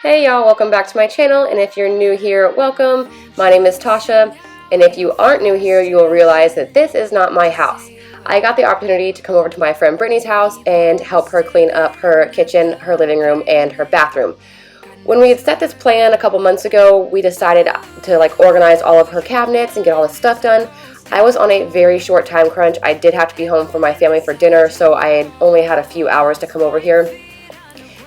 Hey y'all, welcome back to my channel, and if you're new here, welcome. My name is Tasha, and if you aren't new here, you will realize that this is not my house. I got the opportunity to come over to my friend Brittany's house and help her clean up her kitchen, her living room, and her bathroom. When we had set this plan a couple months ago, we decided to organize all of her cabinets and get all this stuff done. I was on a very short time crunch. I did have to be home for my family for dinner, so I had only had a few hours to come over here.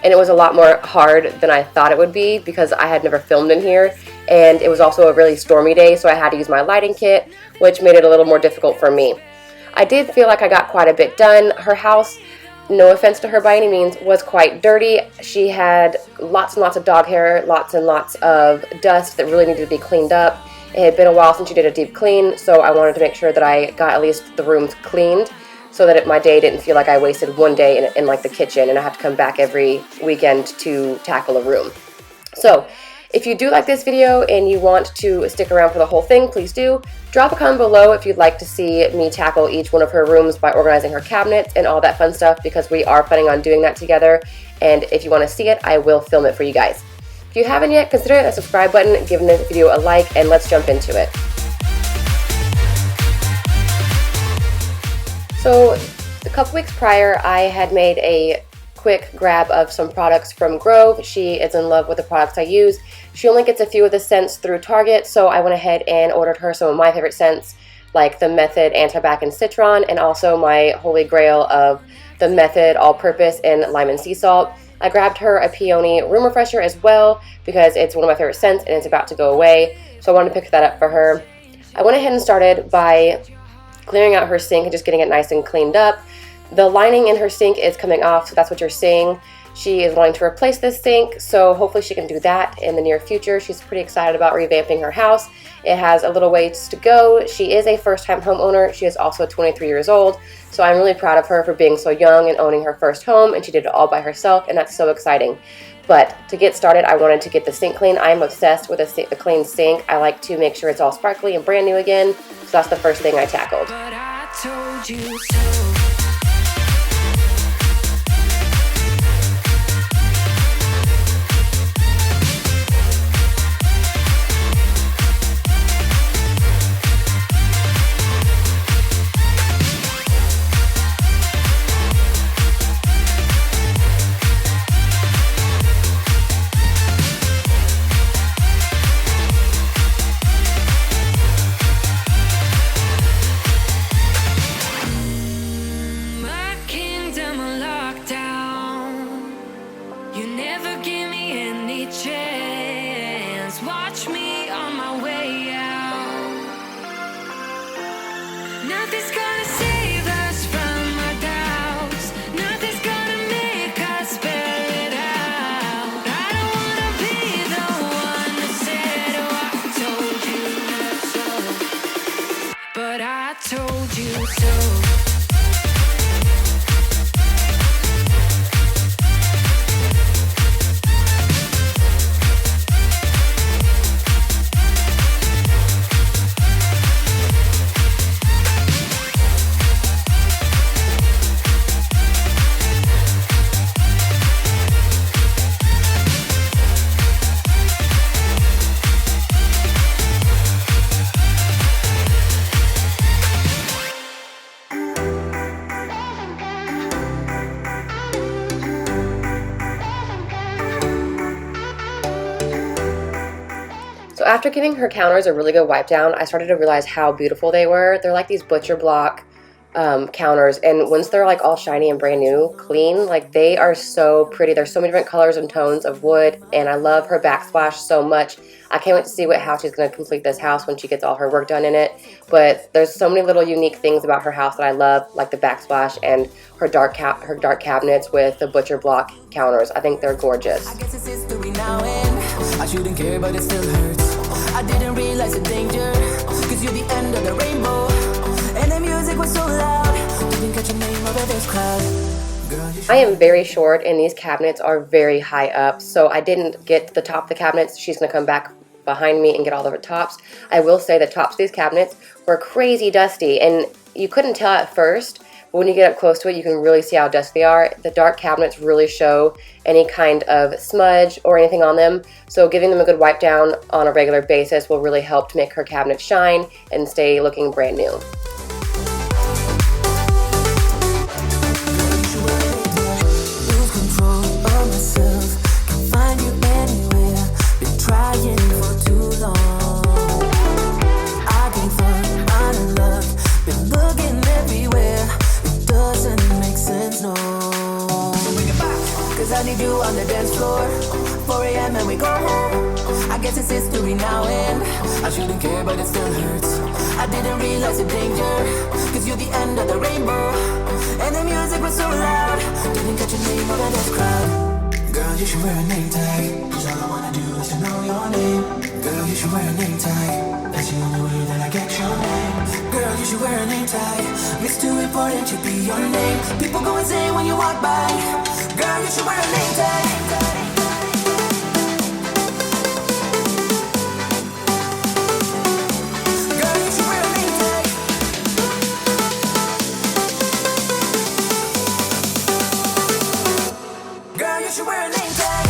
And it was a lot more hard than I thought it would be because I had never filmed in here, and it was also a really stormy day, so I had to use my lighting kit, which made it a little more difficult for me. I did feel like I got quite a bit done. Her house, no offense to her by any means, was quite dirty. She had lots and lots of dog hair, lots and lots of dust that really needed to be cleaned up. It had been a while since she did a deep clean, so I wanted to make sure that I got at least the rooms cleaned, so that my day didn't feel like I wasted one day in like the kitchen and I have to come back every weekend to tackle a room. So if you do like this video and you want to stick around for the whole thing, please do. Drop a comment below if you'd like to see me tackle each one of her rooms by organizing her cabinets and all that fun stuff, because we are planning on doing that together. And if you want to see it, I will film it for you guys. If you haven't yet, consider that subscribe button, giving this video a like, and let's jump into it. So a couple weeks prior, I had made a quick grab of some products from Grove. She is in love with the products I use. She only gets a few of the scents through Target, so I went ahead and ordered her some of my favorite scents, like the Method AntiBac and Citron, and also my holy grail of the Method All-Purpose and Lime and Sea Salt. I grabbed her a Peony room refresher as well because it's one of my favorite scents and it's about to go away, so I wanted to pick that up for her. I went ahead and started by clearing out her sink and just getting it nice and cleaned up. The lining in her sink is coming off, so that's what you're seeing. She is wanting to replace this sink, so hopefully she can do that in the near future. She's pretty excited about revamping her house. It has a little ways to go. She is a first-time homeowner. She is also 23 years old, so I'm really proud of her for being so young and owning her first home, and she did it all by herself, and that's so exciting. But to get started, I wanted to get the sink clean. I am obsessed with a clean sink. I like to make sure it's all sparkly and brand new again, so that's the first thing I tackled. But I told you so. Watch me on my way out. Nothing's gonna save us from our doubts. Nothing's gonna make us spell it out. I don't wanna be the one that said, oh, I told you so. But I told you so. So after giving her counters a really good wipe down, I started to realize how beautiful they were. They're like these butcher block counters, and once they're like all shiny and brand new, clean, like they are so pretty. There's so many different colors and tones of wood, and I love her backsplash so much. I can't wait to see how she's going to complete this house when she gets all her work done in it. But there's so many little unique things about her house that I love, like the backsplash and her dark cabinets with the butcher block counters. I think they're gorgeous. I guess it's history now, and I shouldn't care, but it still hurts. I didn't realize the danger, cause you're the end of the rainbow, and the music was so loud, didn't catch your name over this crowd. Girl, I am very short and these cabinets are very high up, so I didn't get to the top of the cabinets. She's going to come back behind me and get all the tops. I will say the tops of these cabinets were crazy dusty, and you couldn't tell at first, but when you get up close to it, you can really see how dusty they are. The dark cabinets really show any kind of smudge or anything on them, so giving them a good wipe down on a regular basis will really help to make her cabinet shine and stay looking brand new. I need you on the dance floor, 4 a.m. and we go home. I guess it's history now and I shouldn't care but it still hurts. I didn't realize the danger, cause you're the end of the rainbow. And the music was so loud, didn't catch your name out of this crowd. Girl, you should wear a name tag, cause all I wanna do is to know your name. Girl, you should wear a name tag, that's the only way that I get your name. Girl, you should wear a name tag, it's too important to be your name. People go insane when you walk by. Girl, you should wear a name tag. Girl, you should wear a name tag. Girl, you should wear a name tag.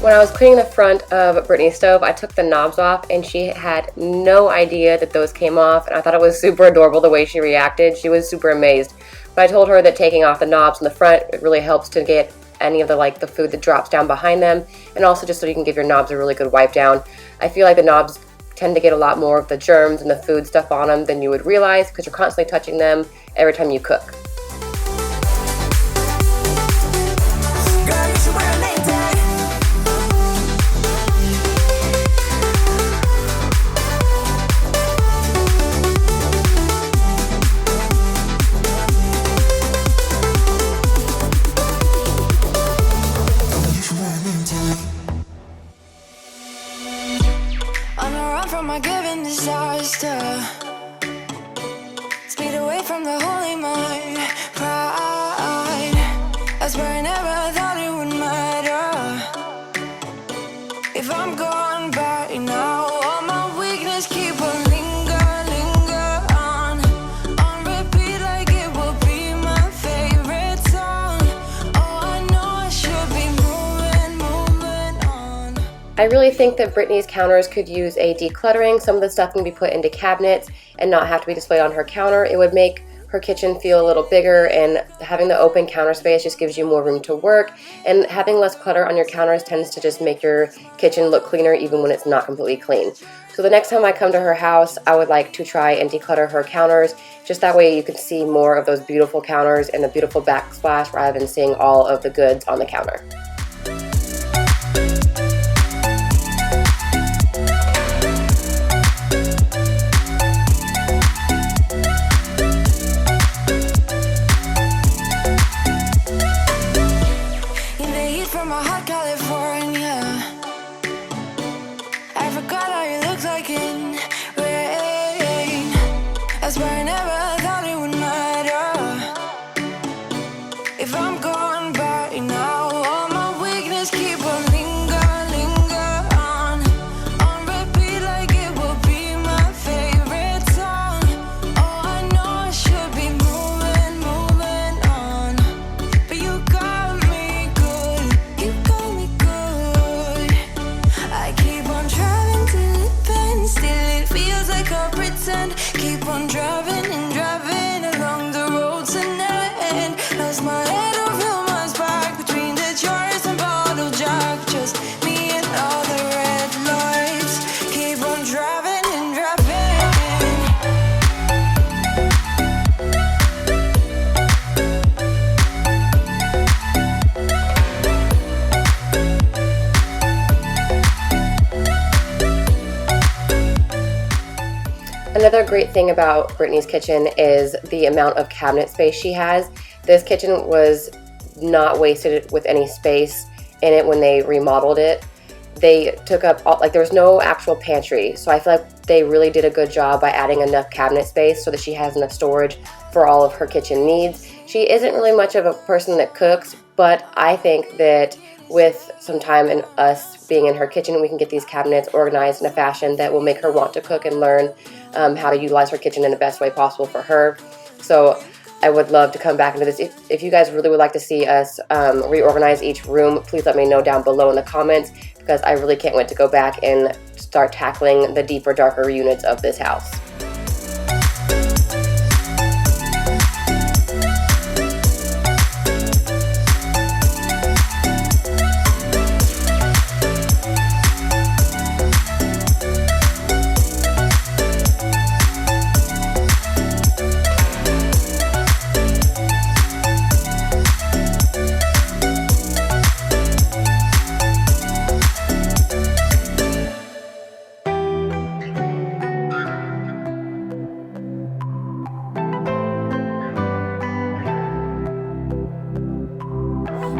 When I was cleaning the front of Brittany's stove, I took the knobs off and she had no idea that those came off, and I thought it was super adorable the way she reacted. She was super amazed. But I told her that taking off the knobs in the front, it really helps to get any of the food that drops down behind them, and also just so you can give your knobs a really good wipe down. I feel like the knobs tend to get a lot more of the germs and the food stuff on them than you would realize because you're constantly touching them every time you cook. Girl, you should wear a name tag. On the run from my given disaster, speed away from the holy mind, pride. I swear I never thought it would matter if I'm gone by now. All my weakness keep on linger on repeat like it will be my favorite song. Oh, I know I should be moving on. I really think that Brittany's counters could use a decluttering. Some of the stuff can be put into cabinets and not have to be displayed on her counter. It would make her kitchen feel a little bigger, and having the open counter space just gives you more room to work, and having less clutter on your counters tends to just make your kitchen look cleaner even when it's not completely clean. So the next time I come to her house, I would like to try and declutter her counters. Just that way you can see more of those beautiful counters and the beautiful backsplash rather than seeing all of the goods on the counter. From a hot California, I forgot how you look like in rain. I swear I never thought it would matter if I'm gone by now. All my weakness keep on linger on repeat like it will be my favorite song. Oh, I know I should be moving on, but you got me good. You got me good. I keep on driving till it bends, still it feels like I pretend. Keep on driving and driving along the road to never end. Lost my head, don't feel my spark between the jars and bottle jack. Just me and all the red lights. Keep on driving and driving. Another great thing about Brittany's kitchen is the amount of cabinet space she has. This kitchen was not wasted with any space in it when they remodeled it. They took up all, there was no actual pantry, so I feel like they really did a good job by adding enough cabinet space so that she has enough storage for all of her kitchen needs. She isn't really much of a person that cooks, but I think that with some time and us being in her kitchen, we can get these cabinets organized in a fashion that will make her want to cook and learn how to utilize her kitchen in the best way possible for her. So I would love to come back into this. If you guys really would like to see us reorganize each room, please let me know down below in the comments, because I really can't wait to go back and start tackling the deeper, darker units of this house.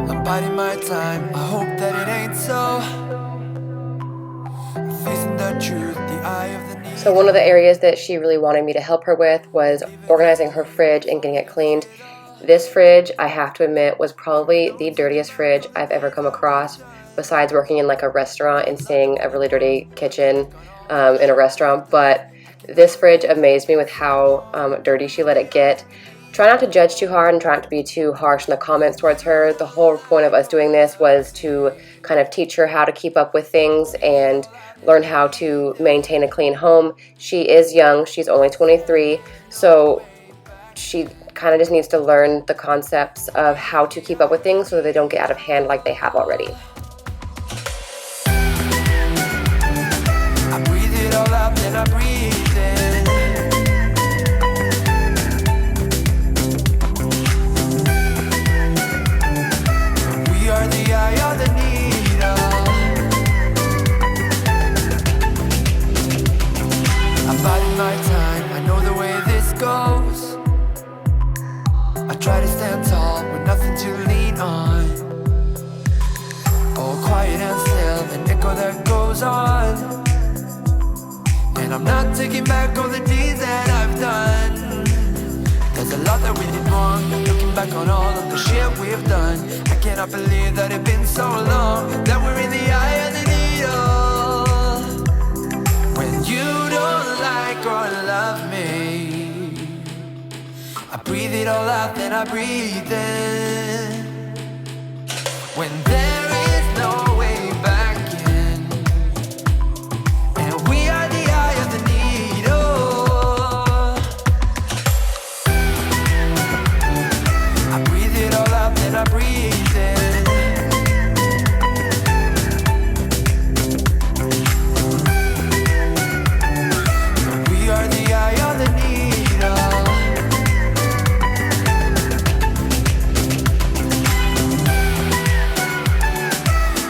I'm biding my time, I hope that it ain't so. Facing the truth, the eye of the need. So one of the areas that she really wanted me to help her with was organizing her fridge and getting it cleaned. This fridge, I have to admit, was probably the dirtiest fridge I've ever come across, besides working in like a restaurant and seeing a really dirty kitchen in a restaurant. But this fridge amazed me with how dirty she let it get. Try not to judge too hard and try not to be too harsh in the comments towards her. The whole point of us doing this was to kind of teach her how to keep up with things and learn how to maintain a clean home. She is young, she's only 23, so she kind of just needs to learn the concepts of how to keep up with things so that they don't get out of hand like they have already. I breathe it all out, then I breathe in. We are the eye of the needle. I'm biding my time, I know the way this goes. I try to stand tall with nothing to lean on. All quiet and still, an echo that goes on. And I'm not taking back all the deeds that I've done. There's a lot that we did wrong, looking back on all of the shit we've done. I cannot believe that it's been so long, that we're in the eye of the needle. When you don't like or love me, I breathe it all out, then I breathe in. When there is no way back in, and we are the eye of the needle. I breathe it all out, then I breathe in. We are the eye of the needle.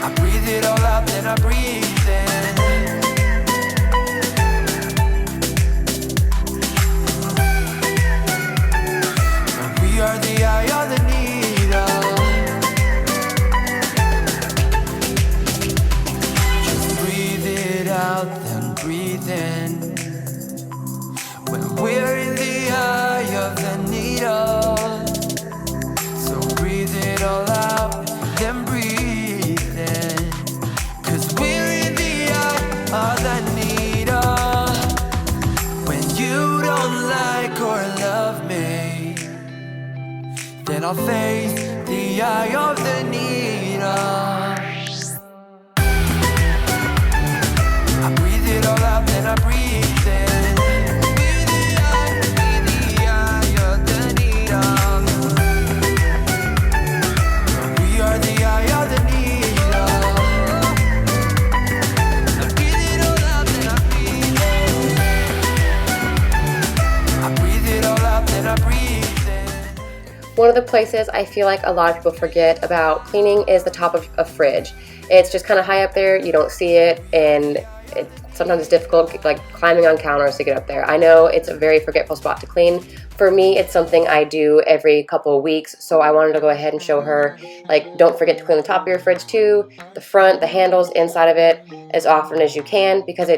I breathe it all out, then I breathe in. We are the eye of the needle. Just breathe it out, then breathe in. When we're in the eye of the needle. So breathe it all out, then breathe in. 'Cause we're in the eye of the needle. When you don't like or love me, then I'll face the eye of the needle. I breathe it all out, then I breathe in. We're the eye of the needle. We are the eye of the needle. I breathe it all out, then I breathe in. I breathe it all out, then I breathe in. One of the places I feel like a lot of people forget about cleaning is the top of a fridge. It's just kind of high up there, you don't see it, and sometimes it's difficult, like climbing on counters to get up there. I know it's a very forgetful spot to clean. For me, it's something I do every couple of weeks, so I wanted to go ahead and show her, like, don't forget to clean the top of your fridge too, the front, the handles, inside of it, as often as you can, because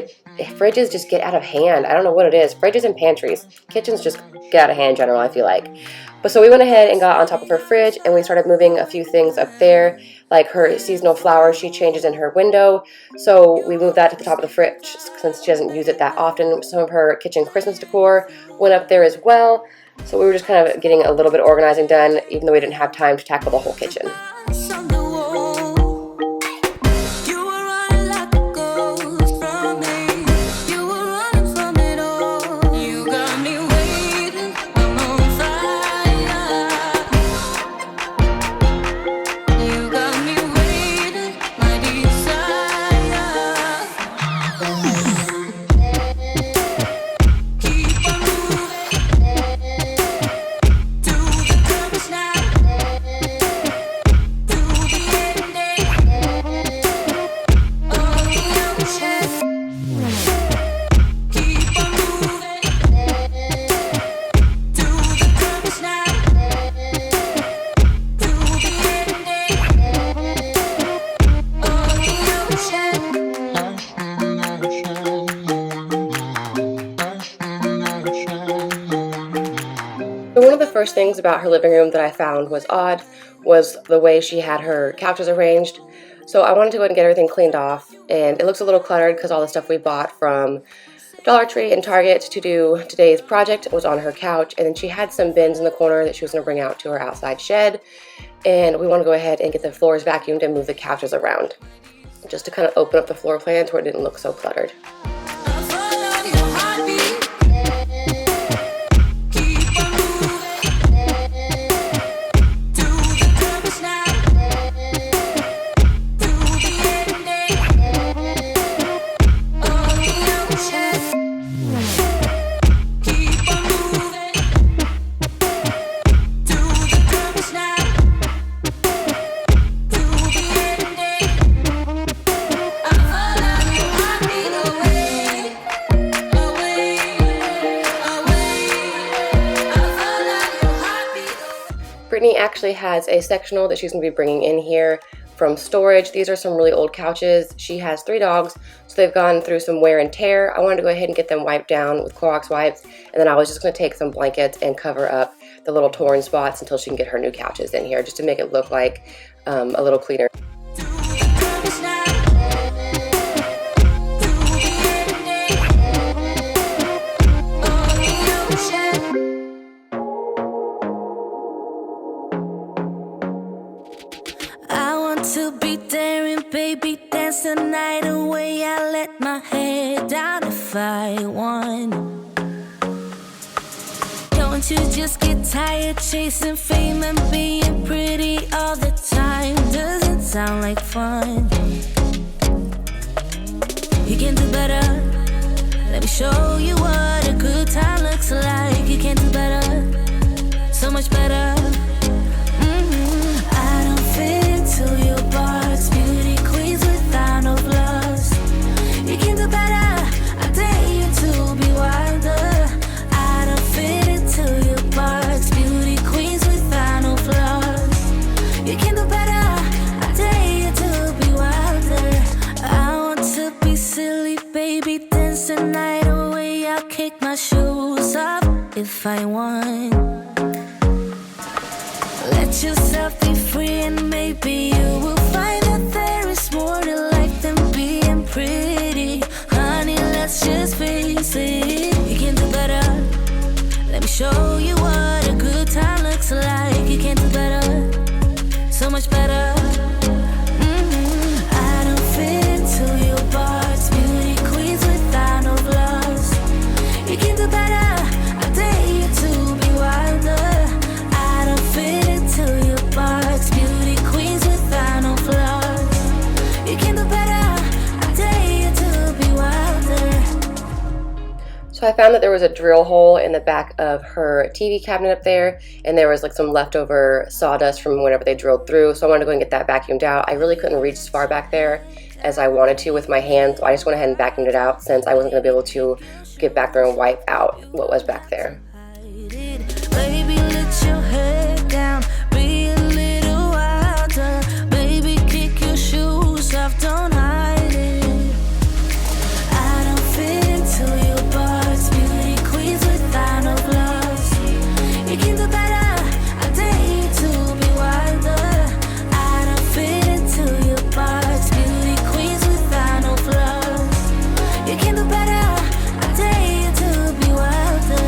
fridges just get out of hand. I don't know what it is. Fridges and pantries. Kitchens just get out of hand in general, I feel like. But so we went ahead and got on top of her fridge, and we started moving a few things up there, like her seasonal flowers she changes in her window. So we moved that to the top of the fridge since she doesn't use it that often. Some of her kitchen Christmas decor went up there as well. So we were just kind of getting a little bit of organizing done, even though we didn't have time to tackle the whole kitchen. So one of the first things about her living room that I found was odd was the way she had her couches arranged. So I wanted to go ahead and get everything cleaned off, and it looks a little cluttered because all the stuff we bought from Dollar Tree and Target to do today's project was on her couch, and then she had some bins in the corner that she was going to bring out to her outside shed, and we want to go ahead and get the floors vacuumed and move the couches around just to kind of open up the floor plans where it didn't look so cluttered. Brittany actually has a sectional that she's going to be bringing in here from storage. These are some really old couches. She has 3 dogs, so they've gone through some wear and tear. I wanted to go ahead and get them wiped down with Clorox wipes, and then I was just going to take some blankets and cover up the little torn spots until she can get her new couches in here, just to make it look like a little cleaner. To be daring, baby, dance the night away. I let my head down if I won. Don't you just get tired chasing fame and being pretty all the time? Doesn't sound like fun. You can do better. Let me show you what a good time looks like. You can do better, so much better. I don't fit into your box, beauty queens without no flaws. You can do better, I dare you to be wilder. I don't fit into your box, beauty queens without no flaws. You can do better, I dare you to be wilder. I want to be silly, baby, dance the night away. I'll kick my shoes off if I want. Let yourself be free, and maybe you will find that there is more to life than being pretty. Honey, let's just face it. You can do better. Let me show you what a good time looks like. You can do better, so much better. I don't fit into your box, beauty queens without no flaws. You can do better, I dare you to be wilder. I don't fit into your box, beauty queens without no flaws. You can do better, I dare you to be wilder. So I found that there was a drill hole in the back of her TV cabinet up there, and there was like some leftover sawdust from whenever they drilled through, so I wanted to go and get that vacuumed out. I really couldn't reach as far back there as I wanted to with my hands, so I just went ahead and vacuumed it out since I wasn't going to be able to get back there and wipe out what was back there. Baby, let your head down, be a little wilder. Baby, kick your shoes off, don't hide it. I don't fit into your box, beauty queens without no flaws. You can do better, I dare you to be wilder. I don't fit into your box, beauty queens without no flaws. You can do better, I dare you to be wilder.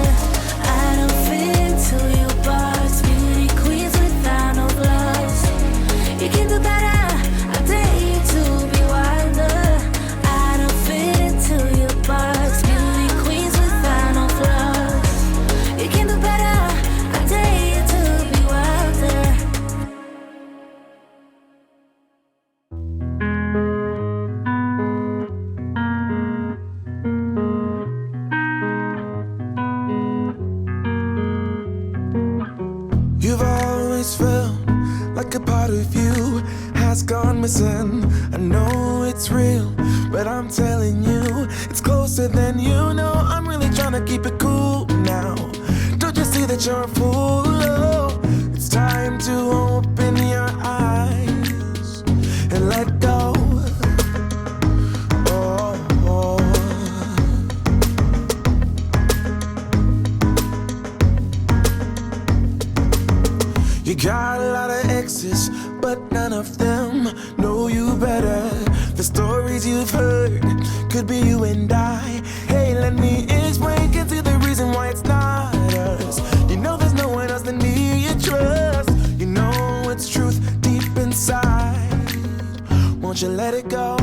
like a part of you has gone missing. I know it's real, but I'm telling you, it's closer than you know. I'm really trying to keep it cool now. Don't you see that you're a fool? Oh, it's time to open your eyes and let go. You got a lot of exes, but none of them know you better. The stories you've heard could be you and I. Hey, let me explain, get to the reason why it's not us. You know there's no one else than me you trust. You know it's truth deep inside. Won't you let it go?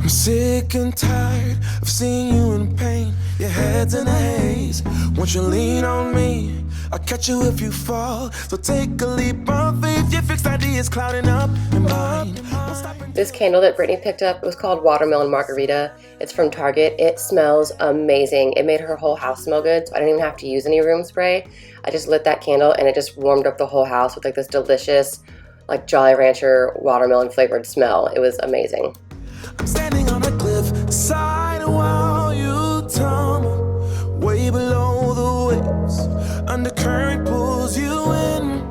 Sick and tired of seeing you in pain. Your head's in a haze. Won't you lean on me? I'll catch you if you fall. So take a leap of faith. Your fixed ideas clouding up your mind. This candle that Brittany picked up was called Watermelon Margarita. It's from Target. It smells amazing. It made her whole house smell good, so I didn't even have to use any room spray. I just lit that candle and it just warmed up the whole house with like this delicious, like Jolly Rancher watermelon flavored smell. It was amazing. I'm standing on a cliff side while you tumble way below the waves. Undercurrent pulls you in.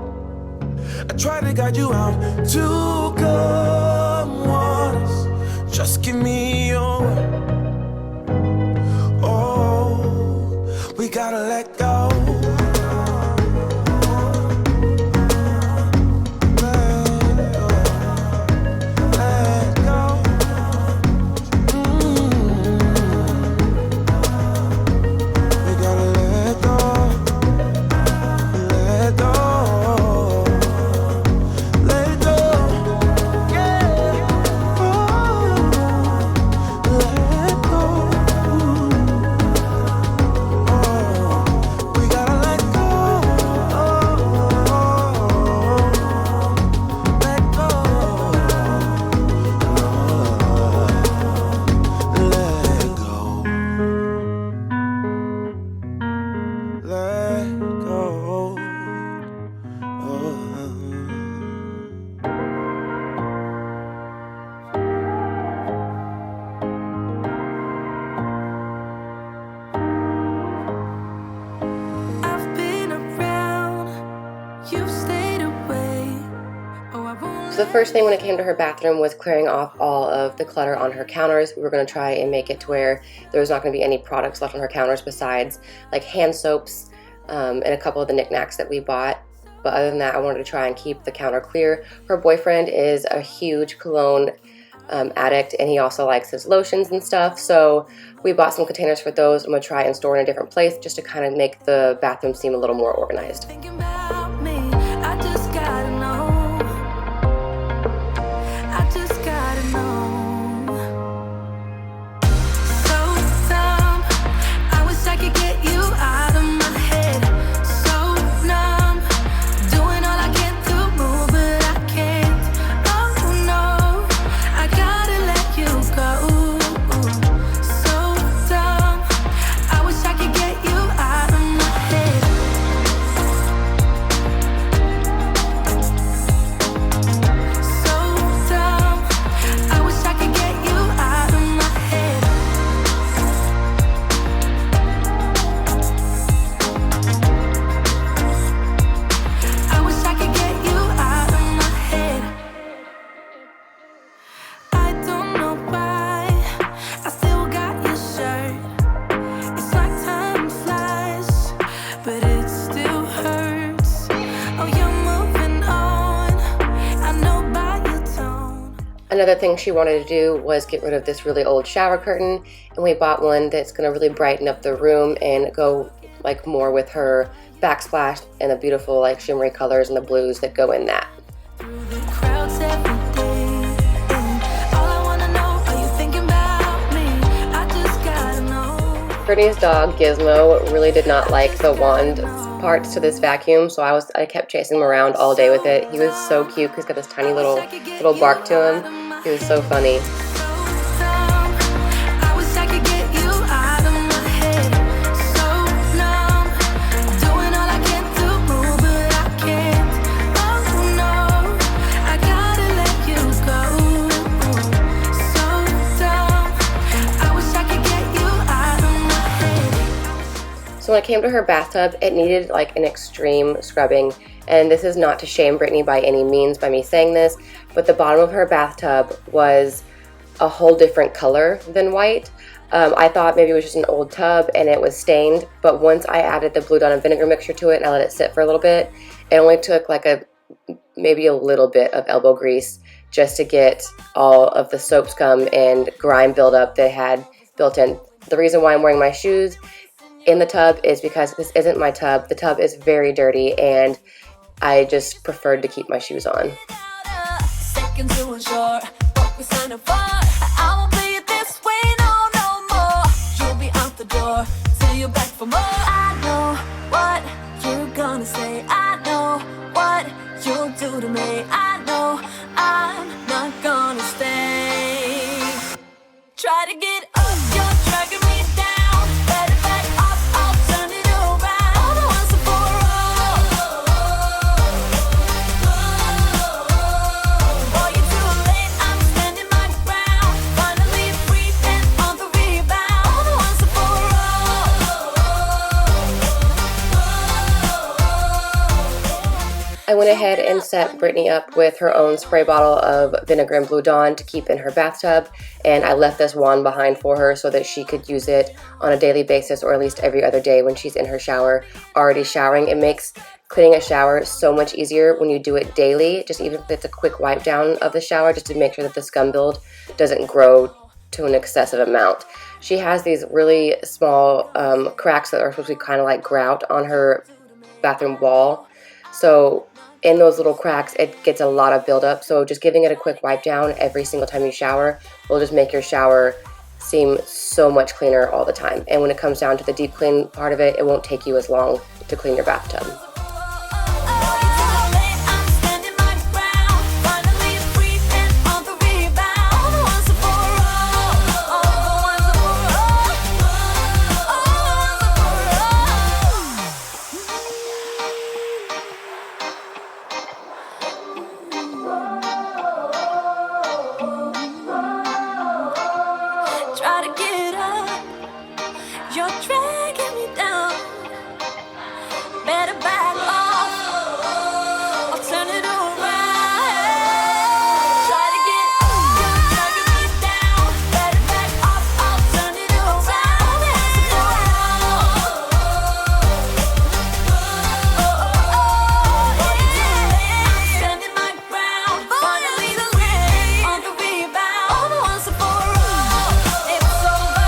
I try to guide you out to calm waters. Just give me your word. Oh, we gotta let go. So the first thing when it came to her bathroom was clearing off all of the clutter on her counters. We were going to try and make it to where there was not going to be any products left on her counters besides like hand soaps and a couple of the knickknacks that we bought. But other than that, I wanted to try and keep the counter clear. Her boyfriend is a huge cologne addict, and he also likes his lotions and stuff. So we bought some containers for those. I'm going to try and store in a different place just to kind of make the bathroom seem a little more organized. Thinking about me, I just gotta know. I just gotta know. So dumb, I wish I could get you out of my head. So numb, doing all I can to move, but I can't. Oh no, I gotta let you go. So dumb, I wish I could get you out of my head. So dumb, I wish I could get you out of my head. I wish I could get you out of my head. I don't know why I still got your shirt. It's like time flies, but it still hurts. Oh, you're moving on. I know by your tone. Another thing she wanted to do was get rid of this really old shower curtain, and we bought one that's going to really brighten up the room and go like more with her backsplash and the beautiful like shimmery colors and the blues that go in that. Through the crowds every day. All I wanna know, are you thinking about me? I just gotta know. Brittany's dog, Gizmo, really did not like the wand parts to this vacuum, so I kept chasing him around all day with it. He was so cute because he's got this tiny little bark to him. He was so funny. So when it came to her bathtub, it needed like an extreme scrubbing, and this is not to shame Brittany by any means by me saying this, but the bottom of her bathtub was a whole different color than white. I thought maybe it was just an old tub and it was stained, but once I added the Blue Dawn and vinegar mixture to it and I let it sit for a little bit, it only took like maybe a little bit of elbow grease just to get all of the soap scum and grime buildup that it had built in. The reason why I'm wearing my shoes in the tub is because this isn't my tub. The tub is very dirty and I just preferred to keep my shoes on. Try to get up, you're dragging me down. Better back up, I'll turn it around. All the once and for all. Boy, you're too late, I'm standing my ground. Finally free and on the rebound. All the once and for all. I went ahead and set Brittany up with her own spray bottle of vinegar and Blue Dawn to keep in her bathtub, and I left this wand behind for her so that she could use it on a daily basis, or at least every other day when she's in her shower already showering. It makes cleaning a shower so much easier when you do it daily, just even if it's a quick wipe down of the shower, just to make sure that the scum build doesn't grow to an excessive amount. She has these really small cracks that are supposed to be kind of like grout on her bathroom wall, so in those little cracks, it gets a lot of buildup. So just giving it a quick wipe down every single time you shower will just make your shower seem so much cleaner all the time. And when it comes down to the deep clean part of it, it won't take you as long to clean your bathtub. Try to get up, you're dragging me down. Better back off, I'll turn it around. Try to get up, you're dragging me down. Better back off, I'll turn it around. I'm standing my ground. Finally the rain on the rebound. All the once and for all. It's over.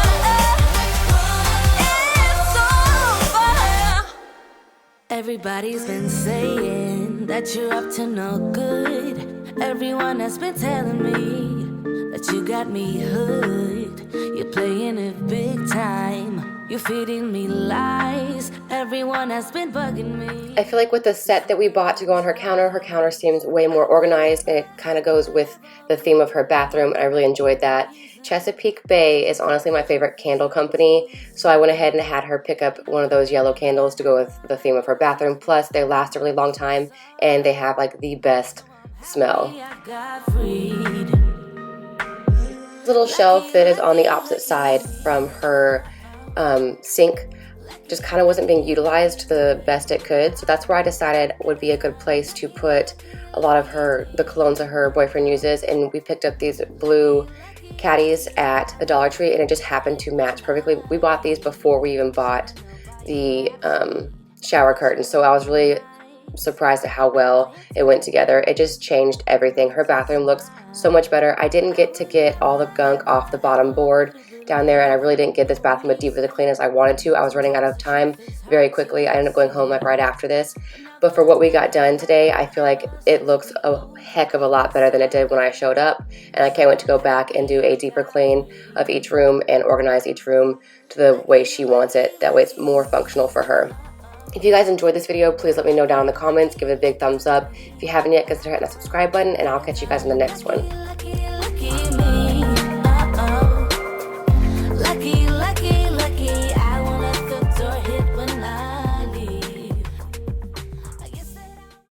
Everybody's been saying that you're up to no good. Everyone has been telling me that you got me hooked. You're playing it big time. You're feeding me lies. Everyone has been bugging me. I feel like with the set that we bought to go on her counter seems way more organized, and it kind of goes with the theme of her bathroom, and I really enjoyed that. Chesapeake Bay is honestly my favorite candle company, so I went ahead and had her pick up one of those yellow candles to go with the theme of her bathroom. Plus, they last a really long time, and they have like the best smell. Little shelf that is on the opposite side from her sink just kind of wasn't being utilized the best it could, so that's where I decided would be a good place to put a lot of the colognes that her boyfriend uses. And we picked up these blue caddies at the Dollar Tree, and it just happened to match perfectly. We bought these before we even bought the shower curtain, so I was really surprised at how well it went together. It just changed everything. Her bathroom looks so much better. I didn't get all the gunk off the bottom board down there, and I really didn't get this bathroom with Diva to clean as I wanted to. I was running out of time very quickly. I ended up going home like right after this. But for what we got done today, I feel like it looks a heck of a lot better than it did when I showed up. And I can't wait to go back and do a deeper clean of each room and organize each room to the way she wants it. That way it's more functional for her. If you guys enjoyed this video, please let me know down in the comments. Give it a big thumbs up. If you haven't yet, consider hitting that subscribe button, and I'll catch you guys in the next one.